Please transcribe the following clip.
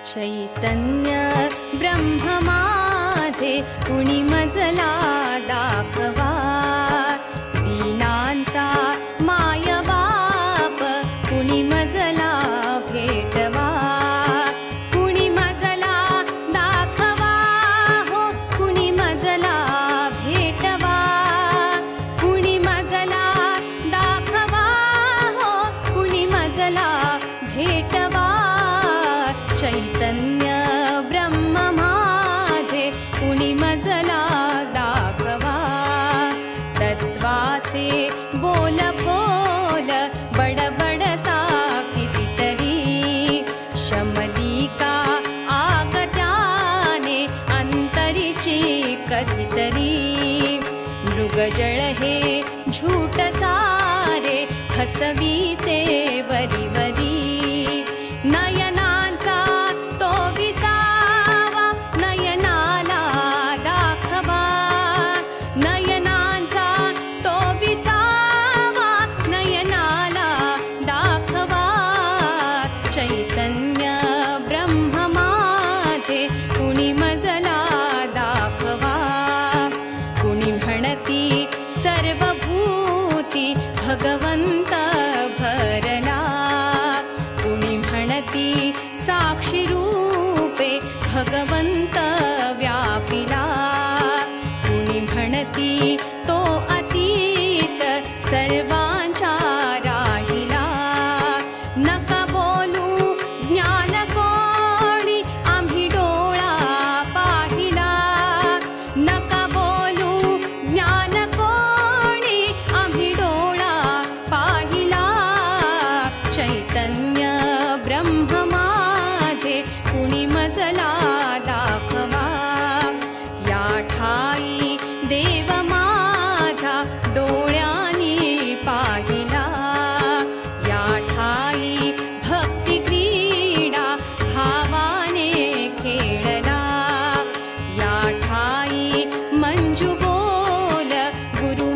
चैतन्य ब्रह्म माझे कुणी मजला दाखवा, दीनांचा माय बाप कुणी मजला भेटवा, कुणी मजला दाखवा हो, कुणी मजला भेटवा, कुणी मजला दाखवा हो, कुणी मजला भेटवा। चैतन्य ब्रह्म माझे कुणी मजला दाखवा, तत्वाचे बोल बोल बडबडता कितीतरी, शमलिका आगत्याने अंतरीची कधीतरी, मृगजळ हे झूट सारे हसवीते वरी वरी, नयनांचा तो विसावा नयनाला दाखवा, नयनांचा तो विसावा नयनाला दाखवा। चैतन्य ब्रह्म माझे कुणी मजला दाखवा, कुणी म्हणती सर्वभूती भगवंत भरला, कुणी म्हणती साक्षी रूपे भगवंत व्यापिला, कुणी म्हणती तो अतीत सर्वांचा राहिला, नका बोलू ज्ञान कोणी आम्ही डोळा पाहिला, नका बोलू ज्ञान कोणी आम्ही डोळा पाहिला। चैतन्य ब्रह्म माझे कुणी मजला दाखवा, या ठाई देव माझा डोळ्यांनी पाहिला, या ठाई भक्ती क्रीडा भावाने खेळला, या ठाई मंजू बोल गुरु